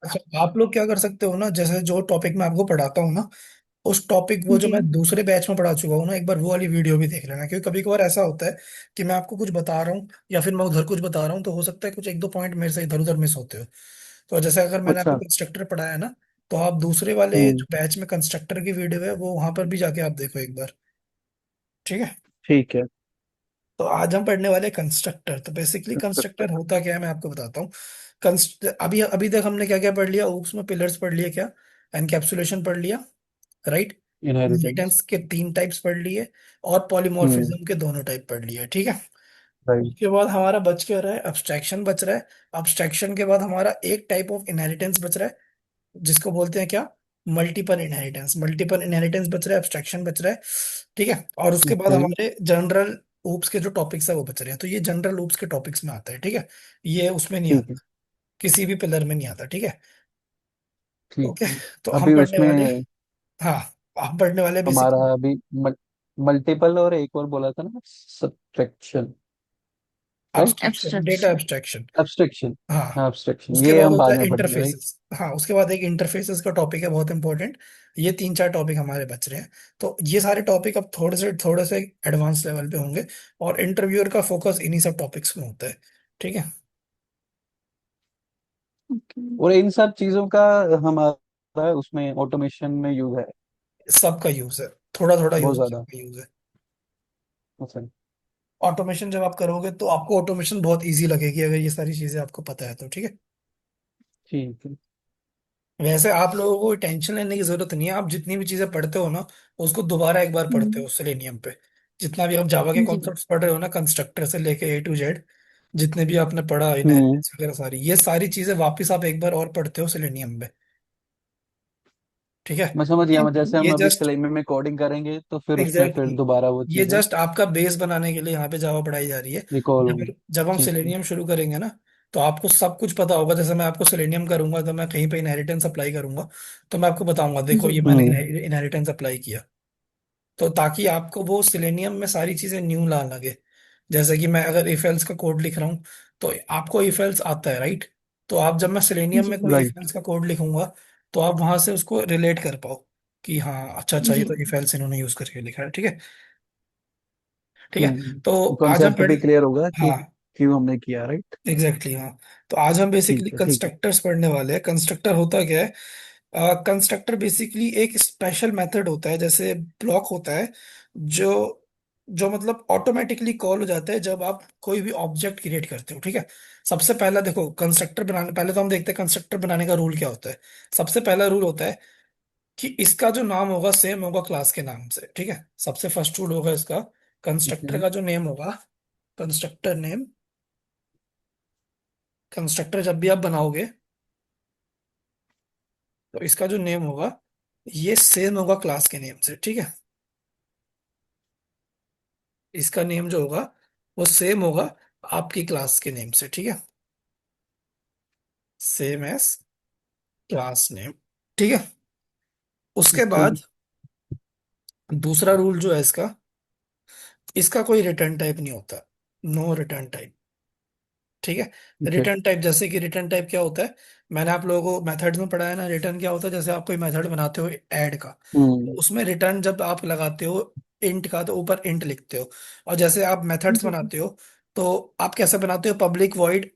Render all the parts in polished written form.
अच्छा, आप लोग क्या कर सकते हो ना, जैसे जो टॉपिक मैं आपको पढ़ाता हूँ ना, उस टॉपिक वो जो जी। मैं दूसरे बैच में पढ़ा चुका हूँ ना, एक बार वो वाली वीडियो भी देख लेना, क्योंकि कभी कभार ऐसा होता है कि मैं आपको कुछ बता रहा हूँ या फिर मैं उधर कुछ बता रहा हूँ, तो हो सकता है कुछ एक दो पॉइंट मेरे से इधर उधर मिस होते हो। तो जैसे अगर मैंने आपको अच्छा। कंस्ट्रक्टर पढ़ाया है ना, तो आप दूसरे वाले हम्म। जो बैच में कंस्ट्रक्टर की वीडियो है वो वहां पर भी जाके आप देखो एक बार। ठीक है। ठीक है। तो आज हम पढ़ने वाले कंस्ट्रक्टर। तो बेसिकली कंस्ट्रक्टर। कंस्ट्रक्टर होता क्या है मैं आपको बताता हूँ। अभी अभी तक हमने क्या क्या पढ़ लिया, ऊप्स में पिलर्स पढ़ लिए क्या, एनकैप्सुलेशन पढ़ लिया, राइट, इनहेरिटेंस। इनहेरिटेंस के तीन टाइप्स पढ़ लिए, और हम्म। पॉलीमॉर्फिज्म के दोनों टाइप पढ़ लिए। ठीक है। राइट। उसके बाद हमारा बच क्या रहा है, अब्स्ट्रैक्शन बच रहा है। अब्स्ट्रैक्शन के बाद हमारा एक टाइप ऑफ इनहेरिटेंस बच रहा है, जिसको बोलते हैं क्या, मल्टीपल इनहेरिटेंस। मल्टीपल इनहेरिटेंस बच रहा है, एब्स्ट्रैक्शन बच रहा है। ठीक है। और उसके बाद ओके। हमारे जनरल ऊप्स के जो टॉपिक्स है वो बच रहे हैं। तो ये जनरल ऊप्स के टॉपिक्स में आता है। ठीक है। ये उसमें नहीं ठीक है। आता, किसी भी पिलर में नहीं आता। ठीक है। ठीक ओके। है। तो हम अभी पढ़ने वाले, उसमें हाँ, हम पढ़ने वाले हमारा बेसिकली अभी मल्टीपल और एक और बोला था ना, subtraction. Right. Abstraction, data abstraction. Abstraction. हाँ। हाँ, एब्स्ट्रैक्शन उसके ये बाद हम होता बाद है में पढ़ेंगे, राइट। इंटरफेसेस। हाँ, उसके बाद एक इंटरफेसेस का टॉपिक है बहुत इंपॉर्टेंट। ये तीन चार टॉपिक हमारे बच रहे हैं। तो ये सारे टॉपिक अब थोड़े से एडवांस लेवल पे होंगे, और इंटरव्यूअर का फोकस इन्हीं सब टॉपिक्स में होता है। ठीक है। और इन सब चीजों का हमारा उसमें ऑटोमेशन में यूज है। सबका यूज है, थोड़ा थोड़ा बहुत यूज है, ज्यादा। सबका यूज है। अच्छा। ऑटोमेशन जब आप करोगे तो आपको ऑटोमेशन बहुत इजी लगेगी, अगर ये सारी चीजें आपको पता है तो। ठीक है। ठीक है। वैसे आप लोगों को टेंशन लेने की जरूरत नहीं है, आप जितनी भी चीजें पढ़ते हो ना, उसको दोबारा एक बार पढ़ते हो सेलेनियम पे। जितना भी आप जावा के जी। कॉन्सेप्ट्स पढ़ रहे हो ना, कंस्ट्रक्टर से लेके A to Z, जितने भी आपने पढ़ा हम्म। इनहेरिटेंस वगैरह सारी, ये सारी चीजें वापस आप एक बार और पढ़ते हो सेलेनियम में। ठीक है। मैं समझ ये गया, जैसे हम ये अभी जस्ट सिलेबस में कोडिंग करेंगे तो फिर उसमें फिर एग्जैक्टली, दोबारा वो ये चीजें जस्ट आपका बेस बनाने के लिए यहाँ पे जावा पढ़ाई जा रही है। रिकॉल जब होंगी। जब हम ठीक है। सेलेनियम शुरू करेंगे ना, तो आपको सब कुछ पता होगा। जैसे मैं आपको सेलेनियम करूंगा तो मैं कहीं पे इनहेरिटेंस अप्लाई करूंगा, तो मैं आपको बताऊंगा देखो ये मैंने हम्म। इनहेरिटेंस अप्लाई किया। तो ताकि आपको वो सिलेनियम में सारी चीजें न्यू ना लगे। जैसे कि मैं अगर इफ एल्स का कोड लिख रहा हूँ, तो आपको इफ एल्स आता है, राइट। तो आप जब मैं सिलेनियम में कोई इफ राइट। एल्स का कोड लिखूंगा, तो आप वहां से उसको रिलेट कर पाओ कि हाँ अच्छा अच्छा, ये तो इफ एल्स इन्होंने यूज करके लिखा है। ठीक है। ठीक है। तो आज हम कॉन्सेप्ट पढ़, भी क्लियर होगा कि हाँ, क्यों हमने किया, राइट। एग्जैक्टली हाँ। तो आज हम बेसिकली ठीक है। ठीक है। कंस्ट्रक्टर्स पढ़ने वाले हैं। कंस्ट्रक्टर होता क्या है, कंस्ट्रक्टर बेसिकली एक स्पेशल मेथड होता है, जैसे ब्लॉक होता है, जो जो मतलब ऑटोमेटिकली कॉल हो जाता है जब आप कोई भी ऑब्जेक्ट क्रिएट करते हो। ठीक है। सबसे पहला देखो, कंस्ट्रक्टर बनाने पहले तो हम देखते हैं कंस्ट्रक्टर बनाने का रूल क्या होता है। सबसे पहला रूल होता है कि इसका जो नाम होगा सेम होगा क्लास के नाम से। ठीक है। सबसे फर्स्ट रूल होगा इसका, कंस्ट्रक्टर ओके। का जो नेम होगा, कंस्ट्रक्टर नेम, कंस्ट्रक्टर जब भी आप बनाओगे, तो इसका जो नेम होगा ये सेम होगा क्लास के नेम से। ठीक है। इसका नेम जो होगा वो सेम होगा आपकी क्लास के नेम से। ठीक है। Same as class name. ठीक है। उसके ओके। बाद दूसरा रूल जो है इसका, इसका कोई रिटर्न टाइप नहीं होता, नो रिटर्न टाइप। ठीक है। ओके। रिटर्न टाइप, जैसे कि रिटर्न टाइप क्या होता है, मैंने आप लोगों को मेथड्स में पढ़ाया ना, रिटर्न क्या होता है, जैसे आप कोई मेथड बनाते हो ऐड का, तो हम्म। उसमें रिटर्न जब आप लगाते हो इंट का, तो ऊपर इंट लिखते हो। और जैसे आप मेथड्स बनाते हो, तो आप कैसे बनाते हो, पब्लिक वॉइड,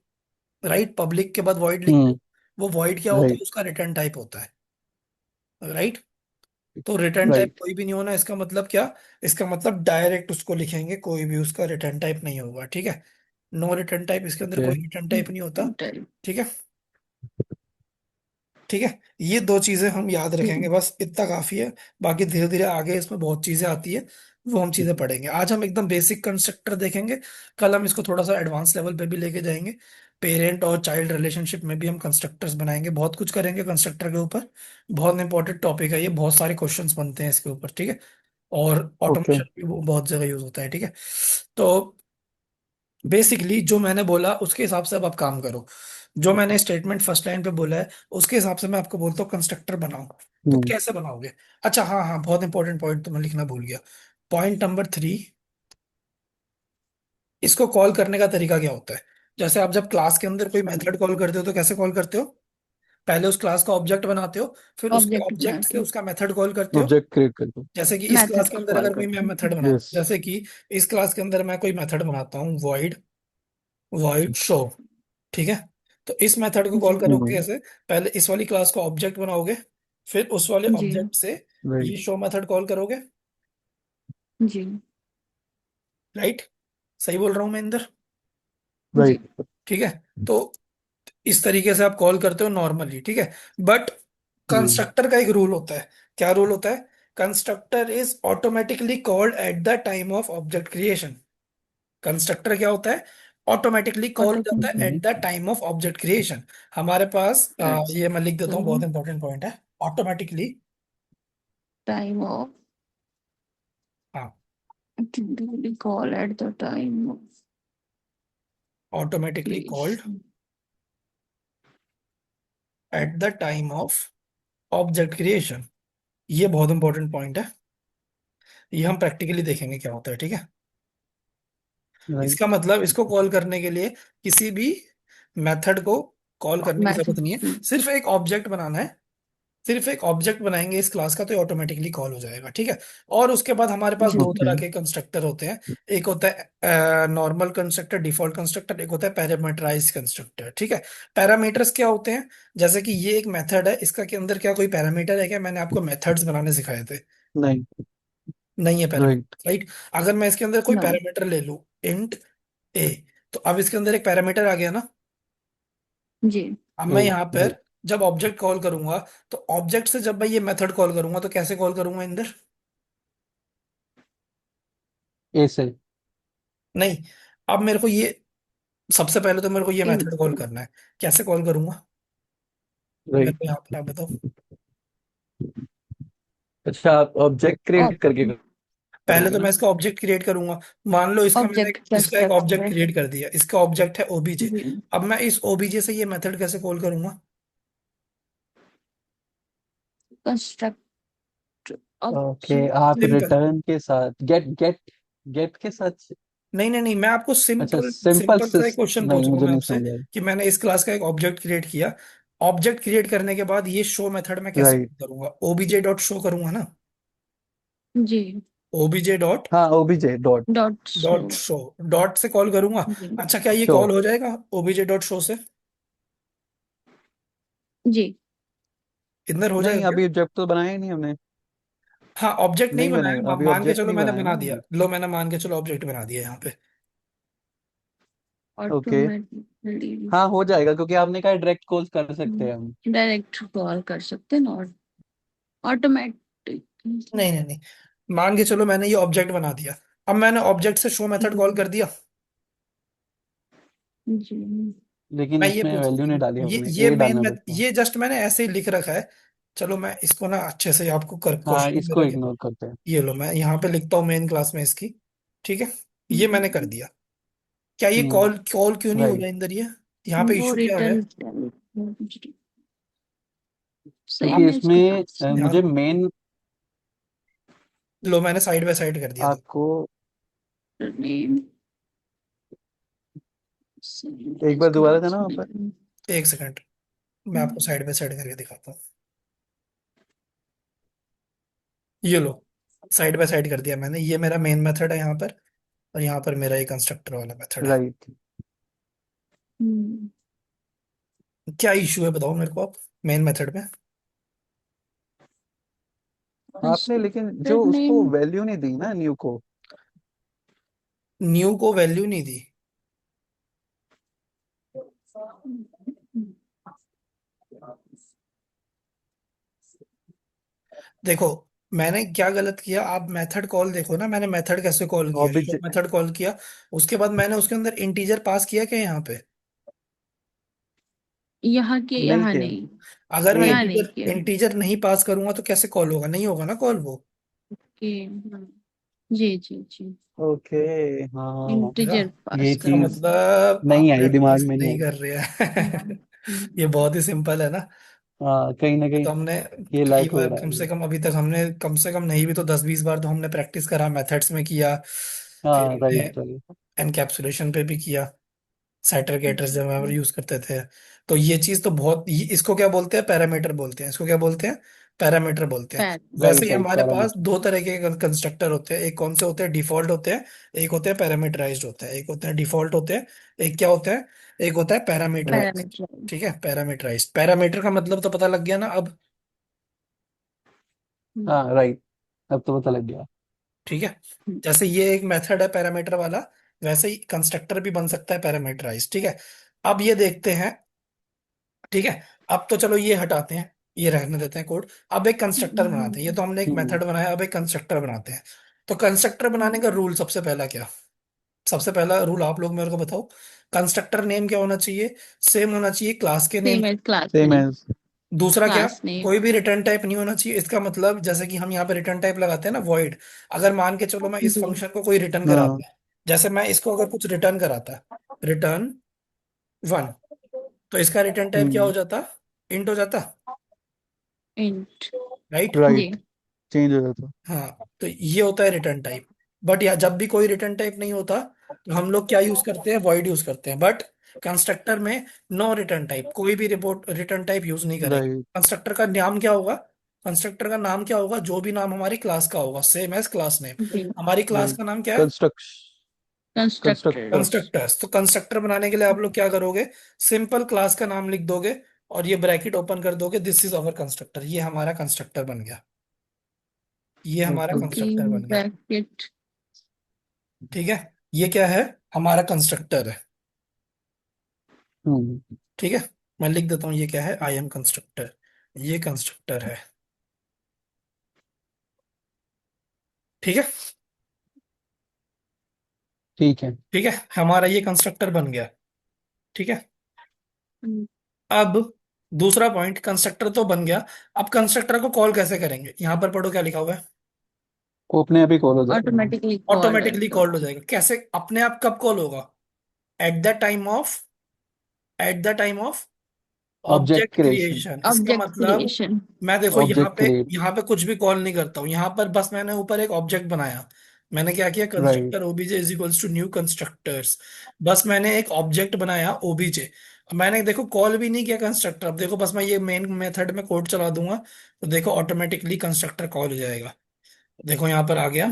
राइट, पब्लिक के बाद वॉइड लिखते हम्म। हो। वो वॉइड क्या होता है, राइट। उसका रिटर्न टाइप होता है, राइट। तो रिटर्न टाइप राइट। कोई भी नहीं होना, इसका मतलब क्या, इसका मतलब डायरेक्ट उसको लिखेंगे, कोई भी उसका रिटर्न टाइप नहीं होगा। ठीक है। नो रिटर्न टाइप, इसके अंदर ओके। कोई रिटर्न टाइप नहीं होता। ठीक है। ठीक है। ये दो चीजें हम याद रखेंगे, बस इतना काफी है। बाकी धीरे धीरे आगे इसमें बहुत चीजें आती है, वो हम चीजें पढ़ेंगे। आज हम एकदम बेसिक कंस्ट्रक्टर देखेंगे, कल हम इसको थोड़ा सा एडवांस लेवल पे भी लेके जाएंगे। पेरेंट और चाइल्ड रिलेशनशिप में भी हम कंस्ट्रक्टर्स बनाएंगे, बहुत कुछ करेंगे कंस्ट्रक्टर के ऊपर। बहुत इंपॉर्टेंट टॉपिक है ये, बहुत सारे क्वेश्चंस बनते हैं इसके ऊपर। ठीक है। और ओके। ऑटोमेशन भी वो बहुत जगह यूज होता है। ठीक है। तो बेसिकली जो मैंने बोला उसके हिसाब से अब आप काम करो। जो मैंने स्टेटमेंट फर्स्ट लाइन पे बोला है उसके हिसाब से मैं आपको बोलता हूँ कंस्ट्रक्टर बनाओ। तो हम्म। कैसे बनाओगे, अच्छा हाँ हाँ, बहुत इंपॉर्टेंट पॉइंट तो मैं लिखना भूल गया। पॉइंट नंबर 3, इसको कॉल करने का तरीका क्या होता है। जैसे आप जब क्लास के अंदर कोई मेथड कॉल करते हो तो कैसे कॉल करते हो, पहले उस क्लास का ऑब्जेक्ट बनाते हो, फिर उसके ऑब्जेक्ट बना ऑब्जेक्ट से के उसका मेथड कॉल करते हो। ऑब्जेक्ट क्रिएट कर दो। जैसे कि इस क्लास मेथड के को अंदर कॉल अगर कोई मैं करते मेथड हैं, बनाता हूँ, यस। जैसे कि इस क्लास के अंदर मैं कोई मेथड बनाता हूँ, वॉइड वॉइड शो, ठीक है। तो इस मेथड को कॉल जी। करोगे कैसे? पहले इस वाली क्लास को ऑब्जेक्ट बनाओगे, फिर उस वाले जी। ऑब्जेक्ट से ये राइट। शो मेथड कॉल करोगे। जी। राइट? सही बोल रहा हूँ मैं इंदर? जी। ठीक है। तो इस तरीके से आप कॉल करते हो नॉर्मली, ठीक है। But hmm. कंस्ट्रक्टर का एक रूल होता है। क्या रूल होता है? Constructor is automatically called eight the time of object creation. Constructor क्या होता है? ऑटोमेटिकली कॉल ऑटो जाता है at the time of object creation. हमारे पास ये मैं लिख देता हूँ, बहुत इंपॉर्टेंट पॉइंट है। ऑटोमेटिकली, टाइम ऑफ हाँ, call at the time of automatically called creation. Eight the time of object creation. ये बहुत इंपॉर्टेंट पॉइंट है। ये हम प्रैक्टिकली देखेंगे क्या होता है, ठीक है। इसका राइट। मतलब इसको कॉल करने के लिए किसी भी मेथड को कॉल करने की जरूरत मैथड। नहीं है, सिर्फ एक ऑब्जेक्ट बनाना है। सिर्फ एक ऑब्जेक्ट बनाएंगे इस क्लास का तो ऑटोमेटिकली कॉल हो जाएगा, ठीक है। और उसके बाद हमारे पास जी। दो ओके। तरह के कंस्ट्रक्टर होते हैं। एक होता है नॉर्मल कंस्ट्रक्टर, डिफॉल्ट कंस्ट्रक्टर। एक होता है पैरामीटराइज कंस्ट्रक्टर, ठीक है। पैरामीटर्स क्या होते हैं? जैसे कि ये एक मेथड है, इसका के अंदर क्या कोई पैरामीटर है क्या? मैंने आपको मेथड्स बनाने सिखाए थे। नहीं। नहीं है राइट। Parameter, right. अगर मैं इसके अंदर कोई नो। पैरामीटर ले लूं, इंट ए, तो अब इसके अंदर एक पैरामीटर आ गया ना। जी। अब ओ। मैं यहाँ पर राइट। जब ऑब्जेक्ट कॉल करूंगा, तो ऑब्जेक्ट से जब मैं ये मेथड कॉल करूंगा तो कैसे कॉल करूंगा इंदर? ए से। नहीं, अब मेरे को ये, सबसे पहले तो मेरे को ये इन। मेथड कॉल करना है। कैसे कॉल करूंगा मेरे को राइट। यहाँ पर आप बताओ। अच्छा, आप ऑब्जेक्ट क्रिएट करके पहले करोगे तो मैं ना? इसका ऑब्जेक्ट क्रिएट करूंगा। मान लो इसका मैंने ऑब्जेक्ट इसका एक कंस्ट्रक्ट ऑब्जेक्ट है। क्रिएट कर दिया, इसका ऑब्जेक्ट है ओबीजे। जी। अब मैं इस ओबीजे से ये मेथड कैसे कॉल करूंगा? कंस्ट्रक्ट हाँ, ओके, आप सिंपल। रिटर्न के साथ गेट गेट गेट के साथ। नहीं नहीं नहीं, मैं आपको अच्छा, सिंपल सिंपल सिंपल से। सा एक क्वेश्चन पूछ नहीं, रहा हूँ मुझे मैं नहीं आपसे, समझ आया। कि मैंने इस क्लास का एक ऑब्जेक्ट क्रिएट किया। ऑब्जेक्ट क्रिएट करने के बाद ये शो मेथड मैं कैसे राइट। कॉल करूंगा? ओबीजे डॉट शो करूंगा ना। जी। ओबीजे डॉट हाँ, OBJ dot. Dot dots. Dot show, dot से कॉल करूंगा। जी। अच्छा, क्या ये शो। कॉल हो जाएगा ओबीजे डॉट शो से? जी। इधर हो जाएगा नहीं, क्या? अभी ऑब्जेक्ट तो बनाया ही नहीं हमने। हाँ, ऑब्जेक्ट नहीं नहीं बनाया, बनेगा, अभी मान के ऑब्जेक्ट चलो नहीं मैंने बनाया ना बना दिया, हमने। लो मैंने मान के चलो ऑब्जेक्ट बना दिया यहाँ पे। ओके। ऑटोमेटिकली। हाँ, हो जाएगा क्योंकि आपने कहा डायरेक्ट कॉल कर सकते हैं हम। डायरेक्ट कॉल कर सकते हैं ना, ऑटोमेटिक। नहीं नहीं नहीं, मान के चलो मैंने ये ऑब्जेक्ट बना दिया। अब मैंने ऑब्जेक्ट से शो मेथड कॉल कर दिया। जी। लेकिन मैं ये इसमें पूछ वैल्यू नहीं डाली ये हमने, ये ए मेन डालना में पड़ता है। ये जस्ट मैंने ऐसे ही लिख रखा है। चलो मैं इसको ना अच्छे से आपको कर हाँ, क्वेश्चन में इसको रखे। इग्नोर करते हैं। ये लो, मैं यहाँ पे लिखता हूँ मेन क्लास में इसकी, ठीक है। ये मैंने कर दिया। क्या ये हम्म। कॉल कॉल क्यों नहीं हो रहा राइट। इंदर? ये यहाँ पे वो इशू क्या है? रिटर्न क्योंकि सेम है इसका इसमें मुझे ध्यान, मेन लो मैंने साइड बाय साइड कर दिया। आपको नेम। एक बार दोबारा था ना वहाँ पर। तो एक सेकंड, मैं आपको साइड बाय साइड करके दिखाता हूँ। ये लो, साइड बाय साइड कर दिया मैंने। ये मेरा मेन मेथड है यहाँ पर, और यहाँ पर मेरा ये कंस्ट्रक्टर वाला मेथड है। राइट। क्या इशू है बताओ मेरे को आप, मेन मेथड में। आपने लेकिन जो नेम। उसको वैल्यू नहीं दी ना, न्यू को। न्यू को वैल्यू नहीं दी? देखो, मैंने क्या गलत किया, आप मेथड कॉल देखो ना, मैंने मेथड कैसे कॉल किया, शो ऑब्जेक्ट। मेथड कॉल किया। उसके बाद मैंने उसके अंदर इंटीजर पास किया क्या यहाँ पे? यहाँ के नहीं यहाँ किया। नहीं। अगर मैं नहीं। यहाँ नहीं इंटीजर किया इंटीजर नहीं पास करूंगा तो कैसे कॉल होगा? नहीं होगा ना कॉल वो। कि जी जी जी। ओके। हाँ। देखा? इंटीजर ये पास इसका करना। चीज मतलब आप नहीं आई, दिमाग प्रैक्टिस में नहीं नहीं आई। कर रहे हैं। हम्म। ये बहुत ही सिंपल है ना। हाँ, कहीं ना कहीं तो हमने ये कई लाइट हो बार, रहा कम है से ये। कम अभी तक हमने, कम से कम नहीं भी तो 10-20 बार तो हमने प्रैक्टिस करा, मेथड्स में किया, फिर हाँ, हमने राइट राइट। एनकैप्सुलेशन पे भी किया, सेटर गेटर्स जब हम यूज करते थे, तो ये चीज तो बहुत इसको क्या बोलते हैं, पैरामीटर बोलते हैं, इसको क्या बोलते हैं, पैरामीटर बोलते हैं। पैर। वैसे राइट ही राइट, हमारे पास पैरामीटर। दो तरह के कंस्ट्रक्टर होते हैं, एक कौन से होते हैं, डिफॉल्ट होते हैं, एक होते हैं पैरामीटराइज्ड होते हैं। एक होते हैं डिफॉल्ट होते हैं, एक क्या होता है, एक होता है पैरामीटराइज्ड। पैरामीटर। ठीक है, पैरामीटराइज्ड, पैरामीटर का मतलब तो पता लग गया ना अब। हाँ राइट, अब तो पता लग गया। ठीक है, जैसे ये एक मेथड है पैरामीटर वाला, वैसे ही कंस्ट्रक्टर भी बन सकता है पैरामीटराइज। ठीक है, अब ये देखते हैं। ठीक है, अब तो चलो ये हटाते हैं, ये रहने देते हैं कोड। अब एक कंस्ट्रक्टर बनाते हैं, ये तो हमने एक हम्म मेथड बनाया, अब एक कंस्ट्रक्टर बनाते हैं। तो कंस्ट्रक्टर बनाने का रूल सबसे पहला क्या, सबसे पहला रूल आप लोग मेरे को बताओ। कंस्ट्रक्टर नेम क्या होना चाहिए, सेम होना चाहिए क्लास के name. Same as class same name. As. दूसरा क्या, क्लास नेम। कोई भी रिटर्न टाइप नहीं होना चाहिए। इसका मतलब जैसे कि हम यहाँ पे रिटर्न टाइप लगाते हैं ना, वॉइड। अगर मान के चलो मैं इस जी। फंक्शन को कोई रिटर्न हाँ। कराता है, जैसे मैं इसको अगर कुछ रिटर्न कराता, रिटर्न 1, तो इसका रिटर्न टाइप क्या हो हम्म। जाता, इंट हो जाता, इंट। राइट। जी। राइट, चेंज हो जाता। हाँ, तो ये होता है रिटर्न टाइप। बट या जब भी कोई रिटर्न टाइप नहीं होता, तो हम लोग क्या यूज करते हैं, वॉइड यूज करते हैं। बट कंस्ट्रक्टर में नो रिटर्न टाइप, कोई भी रिपोर्ट रिटर्न टाइप यूज नहीं करेंगे। राइट। कंस्ट्रक्टर का नाम क्या होगा, कंस्ट्रक्टर का नाम क्या होगा, जो भी नाम हमारी क्लास का होगा, सेम एज क्लास नेम। जी। हमारी क्लास राइट। का नाम क्या है, कंस्ट्रक्ट कंस्ट्रक्टर्स। कंस्ट्रक्टर्स। कंस्ट्रक्टर्स। तो कंस्ट्रक्टर बनाने के लिए आप लोग क्या करोगे, सिंपल क्लास का नाम लिख दोगे, और ये ब्रैकेट ओपन कर दोगे, दिस इज अवर कंस्ट्रक्टर, ये हमारा कंस्ट्रक्टर बन गया, ये हमारा ओके। ओके। कंस्ट्रक्टर बन गया। ब्रैकेट। ठीक है, ये क्या है, हमारा कंस्ट्रक्टर है। हम्म। ठीक है, मैं लिख देता हूँ ये क्या है, आई एम कंस्ट्रक्टर, ये कंस्ट्रक्टर है। ठीक है, ठीक है। ठीक है, हमारा ये कंस्ट्रक्टर बन गया। ठीक है, अब दूसरा पॉइंट, कंस्ट्रक्टर तो बन गया, अब कंस्ट्रक्टर को कॉल कैसे करेंगे, यहां पर पढ़ो क्या लिखा हुआ है, वो अपने आप ही कॉल हो जाएगा। ऑटोमेटिकली कॉल ऑटोमेटिकली कॉल्ड हो जाएगा। कैसे, अपने आप कब कॉल होगा, at the time of, eight the time of object object creation. Creation. इसका ऑब्जेक्ट मतलब, क्रिएशन। मैं देखो यहाँ ऑब्जेक्ट पे, क्रिएट। यहाँ पे कुछ भी कॉल नहीं करता हूँ, यहाँ पर बस मैंने ऊपर एक ऑब्जेक्ट बनाया। मैंने क्या किया, right. Constructor OBJ is equals to new constructors. बस मैंने एक ऑब्जेक्ट बनाया ओबीजे, मैंने देखो कॉल भी नहीं किया कंस्ट्रक्टर। अब देखो बस मैं ये मेन मेथड में कोड चला दूंगा, तो देखो ऑटोमेटिकली कंस्ट्रक्टर कॉल हो जाएगा। देखो यहाँ पर आ गया,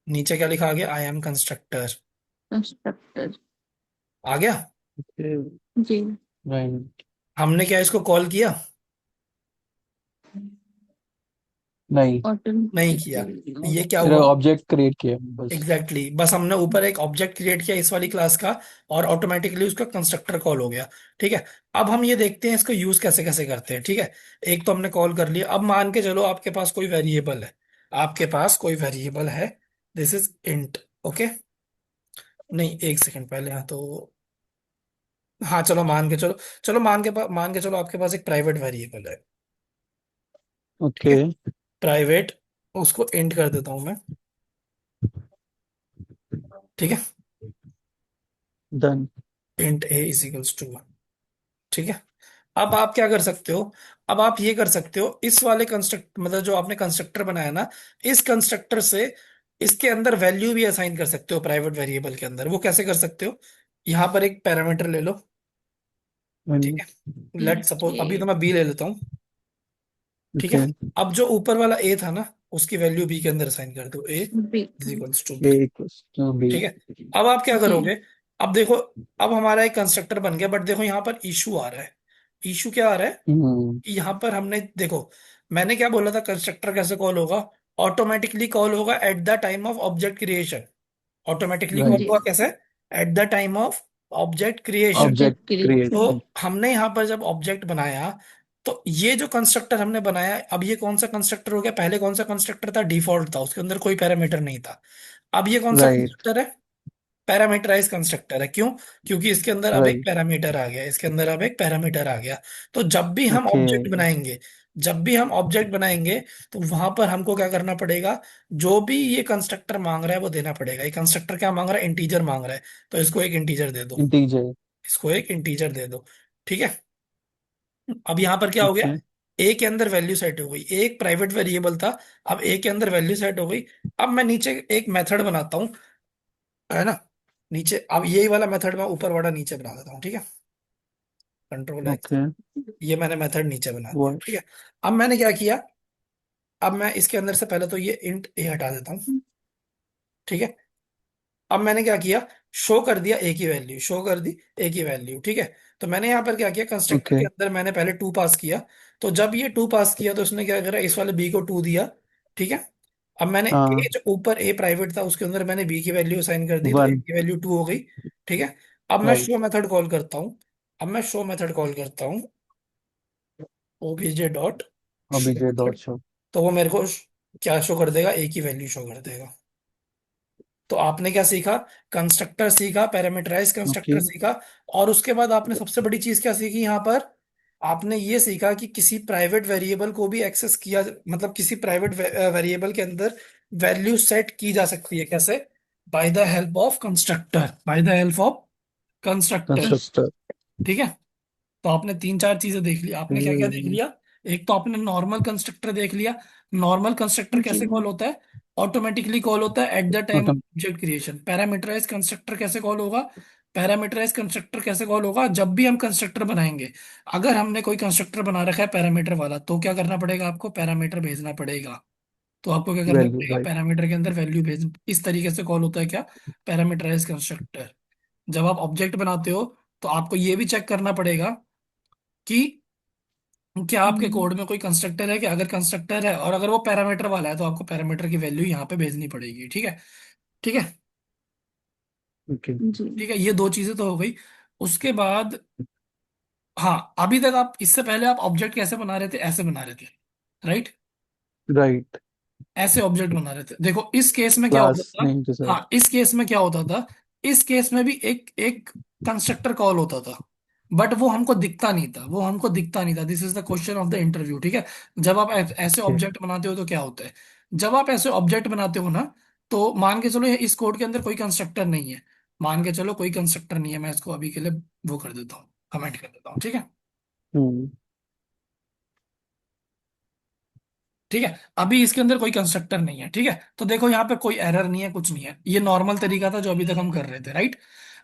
नीचे क्या लिखा आ गया, आई एम कंस्ट्रक्टर, कंस्ट्रक्टर। आ गया। जी। राइट। हमने क्या इसको कॉल किया, नहीं, नहीं किया। ये क्या मेरा हुआ, ऑब्जेक्ट क्रिएट किया बस। Exactly exactly। बस हमने ऊपर एक ऑब्जेक्ट क्रिएट किया इस वाली क्लास का, और ऑटोमेटिकली उसका कंस्ट्रक्टर कॉल हो गया। ठीक है, अब हम ये देखते हैं इसको यूज कैसे कैसे करते हैं। ठीक है, एक तो हमने कॉल कर लिया, अब मान के चलो आपके पास कोई वेरिएबल है, आपके पास कोई वेरिएबल है, दिस इज इंट। ओके, नहीं एक सेकंड पहले, हाँ तो, हाँ चलो मान के चलो, चलो मान के चलो आपके पास एक प्राइवेट वेरिएबल है। ठीक ओके। है, प्राइवेट, उसको इंट कर देता हूं मैं। ठीक है, done. Int a is equals to 1। ठीक है, अब आप क्या कर सकते हो, अब आप ये कर सकते हो, इस वाले कंस्ट्रक्ट मतलब जो आपने कंस्ट्रक्टर बनाया ना, इस कंस्ट्रक्टर से इसके अंदर वैल्यू भी असाइन कर सकते हो प्राइवेट वेरिएबल के अंदर। वो कैसे कर सकते हो, यहां पर एक पैरामीटर ले लो। ठीक है, लेट सपोज ओके। अभी तो मैं बी ले लेता हूँ। ठीक है, ओके। अब जो ऊपर वाला ए था ना, उसकी वैल्यू बी के अंदर असाइन कर दो, a b. Is equals to a b. Equals to b. ठीक है, अब आप क्या जी। करोगे, अब देखो, अब हमारा एक कंस्ट्रक्टर बन गया, बट देखो यहाँ पर इशू आ रहा है। इशू क्या आ रहा है, हम्म। कि यहाँ पर हमने देखो, मैंने क्या बोला था, कंस्ट्रक्टर कैसे कॉल होगा, ऑटोमेटिकली कॉल होगा at the time of object creation. Automatically call right. जी। होगा कैसे, at the time of object creation. Object object creation. Create. तो हमने यहाँ पर जब ऑब्जेक्ट बनाया, तो ये जो कंस्ट्रक्टर हमने बनाया, अब ये कौन सा कंस्ट्रक्टर हो गया, पहले कौन सा कंस्ट्रक्टर था, डिफॉल्ट था, उसके अंदर कोई पैरामीटर नहीं था। अब ये कौन सा राइट। कंस्ट्रक्टर है, पैरामीटराइज कंस्ट्रक्टर है। क्यों, क्योंकि इसके अंदर अब एक राइट। पैरामीटर आ गया, इसके अंदर अब एक पैरामीटर आ गया। तो जब भी हम ओके। ऑब्जेक्ट बनाएंगे, जब भी हम ऑब्जेक्ट बनाएंगे, तो वहां पर हमको क्या करना पड़ेगा, जो भी ये कंस्ट्रक्टर मांग रहा है वो देना पड़ेगा। ये कंस्ट्रक्टर क्या मांग रहा है, इंटीजर मांग रहा है, तो इसको एक इंटीजर दे दो, इंटीजर। इसको एक इंटीजर दे दो। ठीक है, अब यहां पर क्या हो गया, ओके। ए के अंदर वैल्यू सेट हो गई, एक प्राइवेट वेरिएबल था, अब ए के अंदर वैल्यू सेट हो गई। अब मैं नीचे एक मेथड बनाता हूं, है ना, नीचे अब यही वाला मेथड मैं ऊपर वाला नीचे बना देता हूँ। ठीक है, कंट्रोल एक्स। ओके। ये मैंने मेथड नीचे बना वो दिया, ठीक है। अब मैंने क्या किया, अब मैं इसके अंदर से पहले तो ये इंट ए हटा देता हूँ, ठीक है। अब मैंने क्या किया, शो कर दिया ए की वैल्यू, शो कर दी ए की वैल्यू, ठीक है। तो मैंने यहाँ पर क्या किया, कंस्ट्रक्टर ओके। के अंदर मैंने पहले टू पास किया। तो जब ये टू पास किया तो उसने क्या करा, इस वाले बी को टू दिया, ठीक है। अब मैंने ए हाँ। जो ऊपर ए प्राइवेट था उसके अंदर मैंने बी की वैल्यू असाइन कर दी, तो ए वन। की वैल्यू टू हो गई, ठीक है। अब मैं शो राइट। मेथड कॉल करता हूँ, अब मैं शो मेथड कॉल करता हूँ, ओबीजे डॉट अभी show J dot method. Show. तो वो मेरे को क्या शो कर देगा, ए की वैल्यू शो कर देगा। तो आपने क्या सीखा, कंस्ट्रक्टर सीखा, पैरामीटराइज ओके। कंस्ट्रक्टर सीखा। और उसके बाद आपने सबसे बड़ी चीज क्या सीखी यहाँ पर, आपने ये सीखा कि किसी प्राइवेट वेरिएबल को भी एक्सेस किया, मतलब किसी प्राइवेट वेरिएबल के अंदर वैल्यू सेट की जा सकती है, कैसे, by the help of constructor, by the help of constructor, constructor. ठीक है। तो आपने तीन चार चीजें देख ली, आपने क्या क्या देख लिया। एक तो आपने नॉर्मल कंस्ट्रक्टर देख लिया। नॉर्मल कंस्ट्रक्टर जी। कैसे कॉल होता है, ऑटोमेटिकली कॉल होता है at the time of auto. Object creation. Parameterize constructor कैसे कॉल होगा, पैरामीटराइज कंस्ट्रक्टर कैसे कॉल होगा, जब भी हम कंस्ट्रक्टर बनाएंगे, अगर हमने कोई कंस्ट्रक्टर बना रखा है पैरामीटर वाला, तो क्या करना पड़ेगा, आपको पैरामीटर भेजना पड़ेगा। तो आपको क्या करना वैल्यू। पड़ेगा, राइट। पैरामीटर के अंदर वैल्यू भेज, इस तरीके से कॉल होता है क्या, पैरामीटराइज कंस्ट्रक्टर। जब आप ऑब्जेक्ट बनाते हो तो आपको ये भी चेक करना पड़ेगा कि क्या आपके कोड में कोई कंस्ट्रक्टर है, कि अगर कंस्ट्रक्टर है और अगर वो पैरामीटर वाला है तो आपको पैरामीटर की वैल्यू यहाँ पे भेजनी पड़ेगी, ठीक है। ठीक है, ओके। जी। ठीक है, ये दो चीजें तो हो गई। उसके बाद, हाँ, अभी तक आप, इससे पहले आप ऑब्जेक्ट कैसे बना रहे थे, ऐसे बना रहे थे, राइट। राइट। ऐसे ऑब्जेक्ट बना रहे थे। देखो इस केस में क्या होता क्लास था, नेम के साथ। हाँ इस केस में क्या होता था, इस केस में भी एक एक कंस्ट्रक्टर कॉल होता था, बट वो हमको दिखता नहीं था, वो हमको दिखता नहीं था। This is the question of the interview, ठीक है। जब आप ऐसे ओके। ऑब्जेक्ट बनाते हो तो क्या होता है, जब आप ऐसे ऑब्जेक्ट बनाते हो ना, तो मान के चलो इस कोड के अंदर कोई कंस्ट्रक्टर नहीं है, मान के चलो कोई कंस्ट्रक्टर नहीं है, मैं इसको अभी के लिए वो कर देता हूँ, कमेंट कर देता हूँ, ठीक है। हम्म। ठीक है, अभी इसके अंदर कोई कंस्ट्रक्टर नहीं है, ठीक है। तो देखो यहाँ पे कोई एरर नहीं है, कुछ नहीं है, ये नॉर्मल तरीका था जो अभी तक हम कर रहे थे, राइट।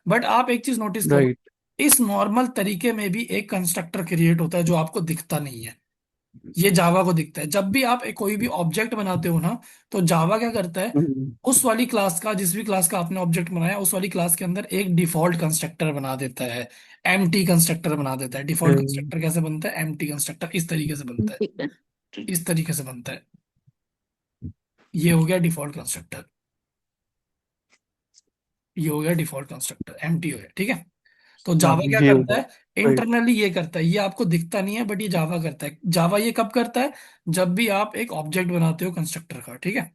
बट आप एक चीज नोटिस करो, राइट। इस नॉर्मल तरीके में भी एक कंस्ट्रक्टर क्रिएट होता है जो आपको दिखता नहीं है। ये जावा को दिखता है। जब भी आप कोई भी ऑब्जेक्ट बनाते हो ना, तो जावा क्या करता है, उस वाली क्लास का, जिस भी क्लास का आपने ऑब्जेक्ट बनाया, उस वाली क्लास के अंदर एक डिफॉल्ट कंस्ट्रक्टर बना देता है, एम्प्टी कंस्ट्रक्टर बना देता है। डिफॉल्ट कंस्ट्रक्टर कैसे बनता है, एम्प्टी कंस्ट्रक्टर इस तरीके से बनता है, ठीक है। इस तरीके से बनता है। ये हो गया डिफॉल्ट कंस्ट्रक्टर, ये हो गया डिफॉल्ट कंस्ट्रक्टर, एम्प्टी हो गया, ठीक है। तो हाँ जावा क्या ये हो करता गया। है, राइट। इंटरनली ये करता है, ये आपको दिखता नहीं है बट ये जावा करता है। जावा ये कब करता है, जब भी आप एक ऑब्जेक्ट बनाते हो कंस्ट्रक्टर का, ठीक है।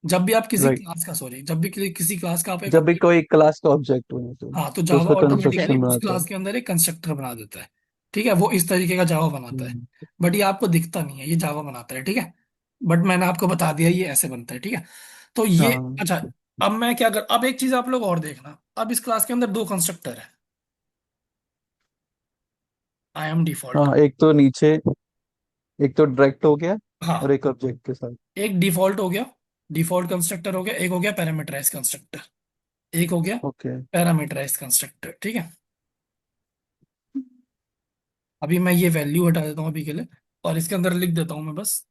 जब भी आप किसी राइट। क्लास का, सॉरी, जब भी किसी क्लास का आप एक जब भी ऑब्जेक्ट, कोई क्लास का ऑब्जेक्ट बने हाँ, तो तो जावा उसका ऑटोमेटिकली कंस्ट्रक्शन उस बनाता है। क्लास के अंदर एक कंस्ट्रक्टर बना देता है, ठीक है। वो इस तरीके का जावा बनाता है, हम्म। बट ये आपको दिखता नहीं है, ये जावा बनाता है, ठीक है। बट मैंने आपको बता दिया ये ऐसे बनता है, ठीक है। तो ये, हाँ। अच्छा, अब मैं क्या कर, अब एक चीज आप लोग और देखना, अब इस क्लास के अंदर दो कंस्ट्रक्टर है, आई एम डिफॉल्ट। हाँ एक तो नीचे, एक तो डायरेक्ट हो गया और हाँ, एक ऑब्जेक्ट के साथ। एक डिफॉल्ट हो गया, डिफॉल्ट कंस्ट्रक्टर हो गया, एक हो गया पैरामीटराइज कंस्ट्रक्टर, एक हो गया ओके। पैरामीटराइज कंस्ट्रक्टर, ठीक है। अभी मैं ये वैल्यू हटा देता हूँ अभी के लिए, और इसके अंदर लिख देता हूँ मैं बस,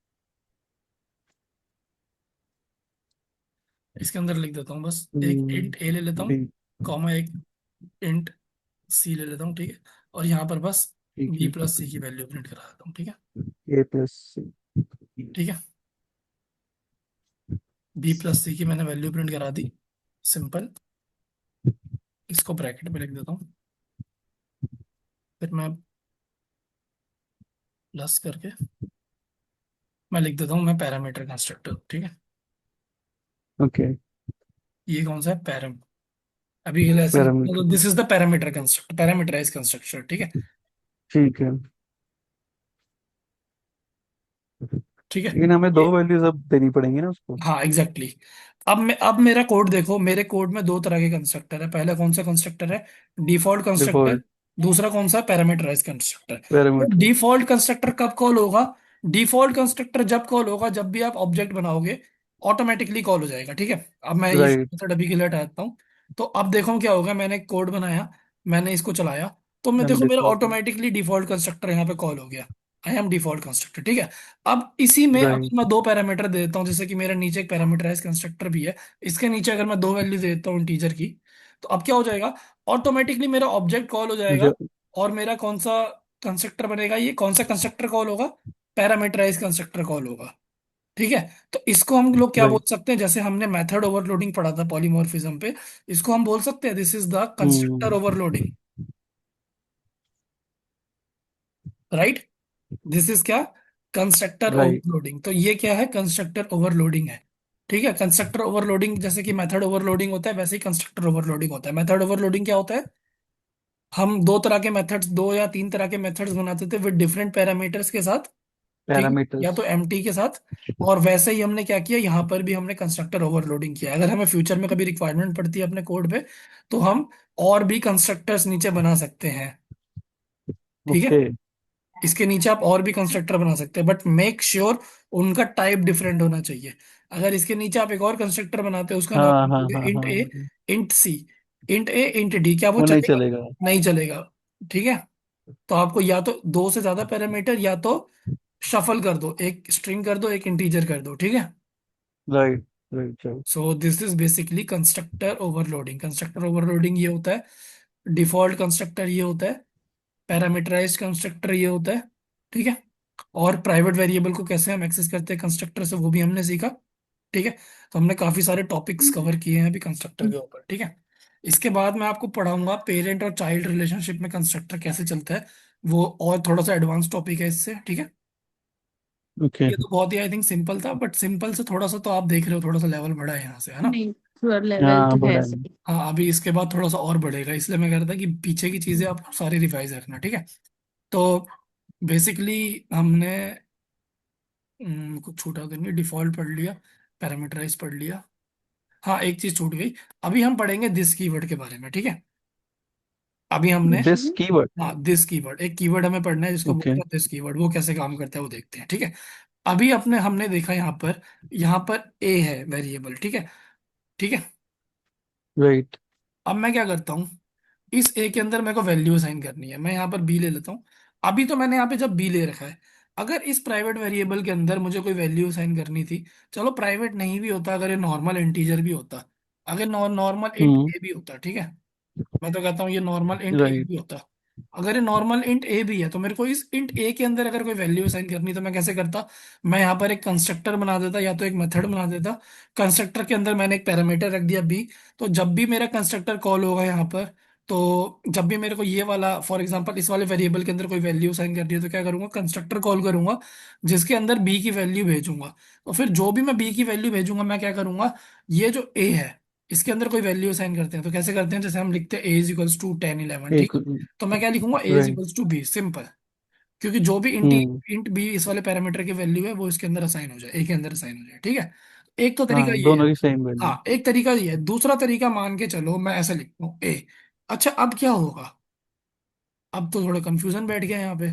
इसके अंदर लिख देता हूँ बस, एक इंट ए ले लेता हूँ, बी। कॉमा एक इंट सी ले लेता हूँ, ठीक है। और यहाँ पर बस ठीक बी है। प्लस सी की वैल्यू प्रिंट करा देता हूँ, ठीक है। ए प्लस सी। ठीक है, बी प्लस सी की मैंने वैल्यू प्रिंट करा दी, सिंपल। इसको ब्रैकेट में लिख देता हूँ, फिर मैं प्लस करके मैं लिख देता हूँ, मैं पैरामीटर कंस्ट्रक्टर, ठीक है। ओके। ये कौन सा है, पैराम, अभी के लिए ऐसे लिख, तो parameter. This is the parameter constructor, parameterize constructor, ठीक है। ठीक है। ठीक है, लेकिन हमें ये, दो वैल्यूज अब देनी पड़ेंगी ना उसको। हाँ एग्जैक्टली exactly। अब मेरा कोड देखो, मेरे कोड में दो तरह के कंस्ट्रक्टर है। पहला कौन सा कंस्ट्रक्टर है, डिफॉल्ट कंस्ट्रक्टर। डिफॉल्ट। दूसरा कौन सा, पैरामीटराइज कंस्ट्रक्टर। तो पैरामीटर। डिफॉल्ट कंस्ट्रक्टर कब कॉल होगा, डिफॉल्ट कंस्ट्रक्टर जब कॉल होगा जब भी आप ऑब्जेक्ट बनाओगे, ऑटोमेटिकली कॉल हो जाएगा, ठीक है। अब मैं ये राइट। मेथड अभी के लिए हटा देता हूँ। तो अब देखो क्या होगा, मैंने कोड बनाया, मैंने इसको चलाया, तो मैं एम देखो मेरा डिफॉल्ट। ऑटोमेटिकली डिफॉल्ट कंस्ट्रक्टर यहाँ पे कॉल हो गया। आई एम डिफॉल्ट कंस्ट्रक्टर, ठीक है। अब इसी में अगर राइट। मैं दो पैरामीटर दे देता हूँ, जैसे कि मेरा नीचे एक पैरामीटराइज कंस्ट्रक्टर भी है, इसके नीचे अगर मैं दो वैल्यू दे देता हूँ इंटीजर की, तो अब क्या हो जाएगा, ऑटोमेटिकली मेरा ऑब्जेक्ट कॉल हो जाएगा। जो और मेरा कौन सा कंस्ट्रक्टर बनेगा, ये कौन सा कंस्ट्रक्टर कॉल होगा, पैरामीटराइज कंस्ट्रक्टर कॉल होगा। ठीक है। तो इसको हम लोग क्या बोल राइट। सकते हैं, जैसे हमने मेथड ओवरलोडिंग पढ़ा था पॉलीमॉर्फिज्म पे, इसको हम बोल सकते हैं this is the constructor hmm. Overloading. Right. This is क्या, कंस्ट्रक्टर राइट। ओवरलोडिंग। तो ये क्या है, कंस्ट्रक्टर ओवरलोडिंग है। ठीक है। कंस्ट्रक्टर ओवरलोडिंग जैसे कि मेथड ओवरलोडिंग होता है, वैसे ही कंस्ट्रक्टर ओवरलोडिंग होता है। मेथड ओवरलोडिंग क्या होता है, हम दो तरह के मेथड्स, दो या तीन तरह के मेथड्स बनाते थे विद डिफरेंट पैरामीटर्स के साथ। ठीक है। या पैरामीटर्स। तो एमटी के साथ। और वैसे ही हमने क्या किया, यहाँ पर भी हमने कंस्ट्रक्टर ओवरलोडिंग किया। अगर हमें फ्यूचर में कभी रिक्वायरमेंट पड़ती है अपने कोड पे, तो हम और भी कंस्ट्रक्टर्स नीचे बना सकते हैं। ठीक है। ओके। इसके नीचे आप और भी कंस्ट्रक्टर बना सकते हैं, बट मेक श्योर उनका टाइप डिफरेंट होना चाहिए। अगर इसके नीचे आप एक और कंस्ट्रक्टर बनाते हैं, उसका नाम हाँ हाँ रखोगे हाँ इंट हाँ ए, हाँ। इंट सी, इंट ए, इंट डी, क्या वो वो नहीं चलेगा? चलेगा। नहीं चलेगा। ठीक है। तो आपको या तो दो से ज्यादा पैरामीटर, या तो शफल कर दो, एक स्ट्रिंग कर दो, एक इंटीजर कर दो। ठीक है। Right. Right. Right. So this is basically constructor overloading. Constructor overloading ये होता है, डिफॉल्ट कंस्ट्रक्टर ये होता है, पैरामीटराइज्ड कंस्ट्रक्टर ये होता है। ठीक है। और प्राइवेट वेरिएबल को कैसे हम एक्सेस करते हैं कंस्ट्रक्टर से, वो भी हमने सीखा। ठीक है। तो हमने काफी सारे टॉपिक्स कवर किए हैं अभी कंस्ट्रक्टर के ऊपर। ठीक है। इसके बाद मैं आपको पढ़ाऊंगा पेरेंट और चाइल्ड रिलेशनशिप में कंस्ट्रक्टर कैसे चलता है, वो और थोड़ा सा एडवांस टॉपिक है इससे। ठीक है। ओके। ये तो बहुत ही आई थिंक सिंपल था, बट सिंपल से थोड़ा सा तो आप देख रहे हो, थोड़ा सा लेवल बढ़ा है यहाँ से, है ना। नहीं, थोड़ा लेवल हाँ तो है बड़ा है। सही। हाँ, अभी इसके बाद थोड़ा सा और बढ़ेगा, इसलिए मैं कह रहा था कि पीछे की चीजें आप सारी रिवाइज रखना। ठीक है। तो बेसिकली हमने कुछ छूटा तो नहीं, डिफॉल्ट पढ़ लिया, पैरामीटराइज पढ़ लिया। हाँ, एक चीज छूट गई। अभी हम पढ़ेंगे दिस कीवर्ड के बारे में। ठीक है। अभी हमने, दिस कीवर्ड। हाँ दिस कीवर्ड, एक कीवर्ड हमें पढ़ना है जिसको ओके। बोलते हैं दिस कीवर्ड, वो कैसे काम करता है वो देखते हैं। ठीक है। अभी अपने हमने देखा यहाँ पर ए है वेरिएबल। ठीक है। ठीक है। राइट। अब मैं क्या करता हूँ, इस ए के अंदर मेरे को वैल्यू असाइन करनी है, मैं यहाँ पर बी ले लेता हूँ। अभी तो मैंने यहाँ पे जब बी ले रखा है, अगर इस प्राइवेट वेरिएबल के अंदर मुझे कोई वैल्यू असाइन करनी थी, चलो प्राइवेट नहीं भी होता, अगर ये नॉर्मल इंटीजर भी होता, अगर नॉर्मल इंट हम्म। ए भी होता, ठीक है, मैं तो कहता हूँ ये नॉर्मल इंट ए राइट। भी होता, अगर ये नॉर्मल इंट ए भी है, तो मेरे को इस इंट ए के अंदर अगर कोई वैल्यू असाइन करनी, तो मैं कैसे करता, मैं यहाँ पर एक कंस्ट्रक्टर बना देता, या तो एक मेथड बना देता। कंस्ट्रक्टर के अंदर मैंने एक पैरामीटर रख दिया बी। तो जब भी मेरा कंस्ट्रक्टर कॉल होगा यहाँ पर, तो जब भी मेरे को ये वाला, फॉर एग्जांपल इस वाले वेरिएबल के अंदर कोई वैल्यू असाइन करनी है, तो क्या करूंगा, कंस्ट्रक्टर कॉल करूंगा, जिसके अंदर बी की वैल्यू भेजूंगा। तो फिर जो भी मैं बी की वैल्यू भेजूंगा, मैं क्या करूंगा, ये जो ए है, इसके अंदर कोई वैल्यू असाइन करते हैं, तो कैसे करते हैं, जैसे हम लिखते हैं ए इज इक्वल्स टू 10 11, ठीक एक। है। तो मैं क्या लिखूंगा, A is right. Equals to B, simple. क्योंकि जो भी इंट हम्म। इंट बी इस वाले पैरामीटर की वैल्यू है, वो इसके अंदर असाइन हो जाए, ए के अंदर असाइन हो जाए। ठीक है। एक तो तरीका हाँ ये है। दोनों की सेम वैल्यू। हाँ, एक तरीका ये है। दूसरा तरीका मान के चलो मैं ऐसे लिखता हूँ ए। अच्छा, अब क्या होगा, अब तो थोड़ा कंफ्यूजन बैठ गया यहाँ पे।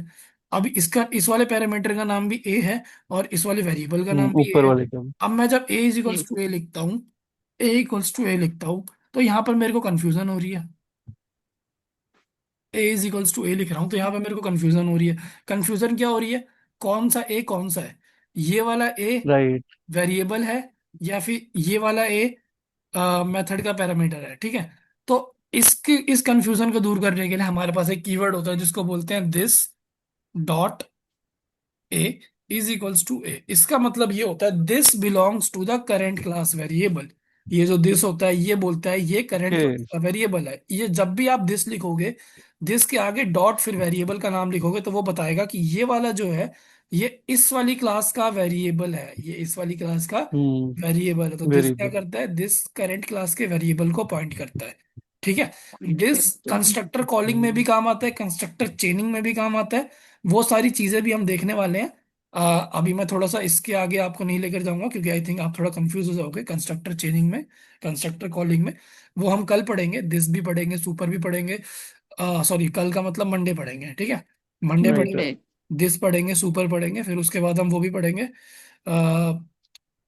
अब इसका, इस वाले पैरामीटर का नाम भी ए है, और इस वाले वेरिएबल का नाम भी ए ऊपर है। वाले का। अब मैं जब ए इज इक्वल्स ये टू ए लिखता हूँ, ए इक्वल्स टू ए लिखता हूँ, तो यहाँ पर मेरे को कंफ्यूजन हो रही है। ए इज इक्वल्स टू ए लिख रहा हूँ, तो यहाँ पे मेरे को कंफ्यूजन हो रही है। कंफ्यूजन क्या हो रही है, कौन सा ए कौन सा है, ये वाला ए राइट। वेरिएबल है, या फिर ये वाला ए मेथड का पैरामीटर है। ठीक है। तो इस कंफ्यूजन को दूर करने के लिए हमारे पास एक कीवर्ड होता है जिसको बोलते हैं this dot A is equals to A. इसका मतलब ये होता है this belongs to the current class variable. ये जो दिस होता है, ये बोलता है ये करेंट ओके। क्लास का वेरिएबल है। ये जब भी आप दिस लिखोगे, दिस के आगे डॉट फिर वेरिएबल का नाम लिखोगे, तो वो बताएगा कि ये वाला जो है, ये इस वाली क्लास का वेरिएबल है, ये इस वाली क्लास का वेरिएबल है। तो दिस क्या वेरिएबल। करता है, दिस करेंट क्लास के वेरिएबल को पॉइंट करता है। ठीक है। पॉइंट दिस करते हैं। कंस्ट्रक्टर कॉलिंग में भी काम आता है, कंस्ट्रक्टर चेनिंग में भी काम आता है। वो सारी चीजें भी हम देखने वाले हैं। अभी मैं थोड़ा सा इसके आगे आपको नहीं लेकर जाऊंगा, क्योंकि आई थिंक आप थोड़ा कंफ्यूज हो जाओगे कंस्ट्रक्टर चेनिंग में, कंस्ट्रक्टर कॉलिंग में। वो हम कल पढ़ेंगे, दिस भी पढ़ेंगे, सुपर भी पढ़ेंगे। सॉरी, कल का मतलब मंडे पढ़ेंगे। ठीक है। Monday right. पढ़ेंगे, मंडे। दिस पढ़ेंगे, सुपर पढ़ेंगे, फिर उसके बाद हम वो भी पढ़ेंगे,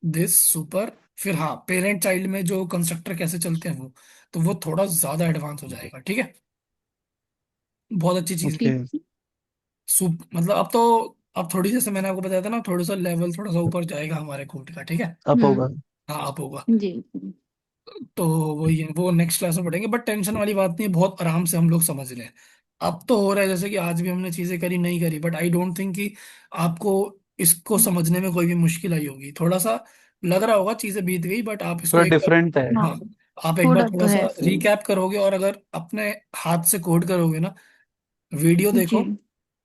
दिस सुपर। फिर हाँ, पेरेंट चाइल्ड में जो कंस्ट्रक्टर कैसे चलते हैं वो, तो वो थोड़ा ज्यादा एडवांस हो जाएगा। ठीक है। बहुत अच्छी चीज है। ओके। ठीक। मतलब अब थोड़ी, जैसे मैंने आपको बताया था ना, थोड़ा सा लेवल थोड़ा सा ऊपर जाएगा हमारे कोड का, ठीक है। अप होगा। हम्म। हाँ, अप होगा। जी। तो वही है, वो नेक्स्ट क्लास में पढ़ेंगे, बट टेंशन वाली बात नहीं है, बहुत आराम से हम लोग समझ रहे हैं। अब तो हो रहा है जैसे कि आज भी हमने चीजें करी नहीं करी, बट आई डोंट थिंक कि आपको इसको समझने में कोई भी मुश्किल आई होगी। थोड़ा सा लग रहा होगा चीजें बीत गई, बट आप इसको थोड़ा एक डिफरेंट है। बार, हाँ, हाँ, आप एक बार थोड़ा थोड़ा तो सा है सेम। रिकैप करोगे, और अगर अपने हाथ से कोड करोगे ना, वीडियो देखो, जी।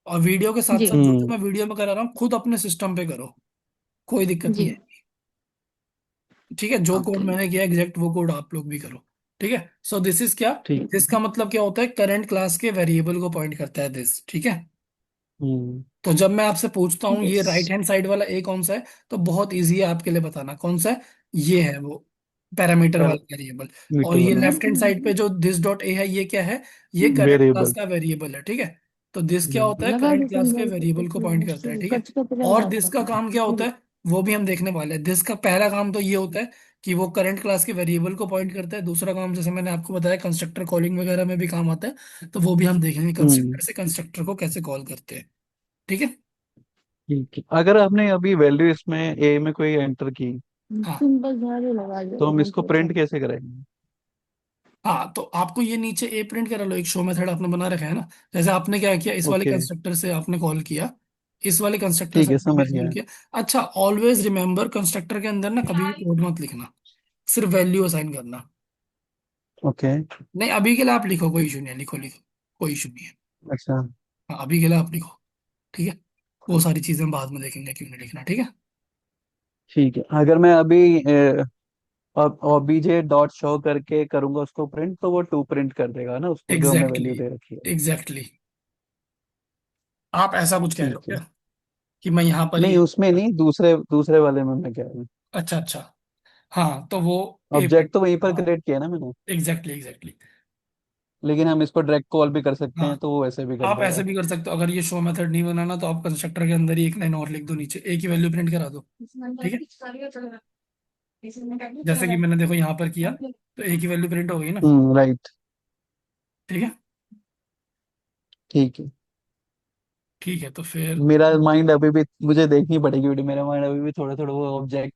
और वीडियो के साथ जी। साथ जो जो मैं वीडियो में करा रहा हूँ खुद अपने सिस्टम पे करो, कोई दिक्कत नहीं जी। है। ठीक है, जो कोड ओके। मैंने किया एग्जैक्ट वो कोड आप लोग भी करो। ठीक है, सो दिस इज क्या, ठीक। दिस का मतलब क्या होता है, करंट क्लास के वेरिएबल को पॉइंट करता है दिस, ठीक है। हम्म। तो जब मैं आपसे पूछता हूँ ये यस। राइट हैंड साइड वाला ए कौन सा है, तो बहुत इजी है आपके लिए बताना कौन सा है। ये है वो पैरामीटर वाला वेरिएबल। और मीटर ये वाला लेफ्ट हैंड साइड पे जो दिस डॉट ए है, ये क्या है, ये करंट क्लास वेरिएबल। का वेरिएबल है, ठीक है। तो दिस क्या होता है, लगा करंट देते क्लास के हैं वेरिएबल को पॉइंट करता है, ठीक है। कच कच रह और दिस जाता का है। काम क्या होता है, वो भी हम देखने वाले हैं। दिस का पहला काम तो ये होता है कि वो करंट क्लास के वेरिएबल को पॉइंट करता है। दूसरा काम, जैसे मैंने आपको बताया, कंस्ट्रक्टर कॉलिंग वगैरह में भी काम आता है, तो वो भी हम देखेंगे हम्म। कंस्ट्रक्टर से कंस्ट्रक्टर को कैसे कॉल करते हैं, ठीक है। ठीक है, अगर आपने अभी वैल्यू इसमें ए में कोई एंटर की, हाँ, सिंपल झाड़ू लगा तो हम दो इसको पोछा। प्रिंट कैसे करेंगे? हाँ, तो आपको ये नीचे ए प्रिंट करा लो, एक शो मेथड आपने बना रखा है ना। जैसे आपने क्या किया, इस वाले ओके। कंस्ट्रक्टर से आपने कॉल किया, इस वाले कंस्ट्रक्टर ठीक से है, आपने समझ कॉल गया। किया। अच्छा, ऑलवेज रिमेंबर, कंस्ट्रक्टर के अंदर ना कभी भी कोड मत लिखना, सिर्फ वैल्यू असाइन करना। ओके। नहीं, अभी के लिए आप लिखो, कोई इशू नहीं है, लिखो लिखो, कोई इशू नहीं है। अच्छा। हाँ, अभी के लिए आप लिखो, ठीक है। वो सारी चीजें हम बाद में देखेंगे क्यों नहीं लिखना, ठीक है। ठीक है, अगर मैं अभी ओबीजे डॉट शो करके करूंगा उसको प्रिंट, तो वो टू प्रिंट कर देगा ना उसको, जो हमने एग्जैक्टली, वैल्यू दे रखी है। एग्जैक्टली। आप ऐसा कुछ कह रहे हो ठीक है। क्या, कि मैं यहाँ पर नहीं, ये, उसमें नहीं, दूसरे दूसरे वाले में मैं कह रहा हूँ। अच्छा अच्छा, हाँ, तो वो ए ऑब्जेक्ट तो वहीं पर हाँ, क्रिएट किया ना मैंने, एग्जैक्टली एग्जैक्टली। लेकिन हम इसको डायरेक्ट कॉल भी कर सकते हाँ, हैं, तो वो वैसे भी कर आप ऐसे देगा। भी कर सकते हो, अगर ये शो मेथड नहीं बनाना तो आप कंस्ट्रक्टर के अंदर ही एक लाइन और लिख दो, नीचे ए की वैल्यू प्रिंट करा दो, ठीक है। जैसे कि मैंने देखो यहाँ पर किया, तो ए की वैल्यू प्रिंट हो गई ना, राइट। ठीक है। ठीक है। ठीक है, तो फिर मेरा माइंड अभी भी, मुझे देखनी पड़ेगी वीडियो, मेरा माइंड अभी भी थोड़ा थोड़ा वो ऑब्जेक्ट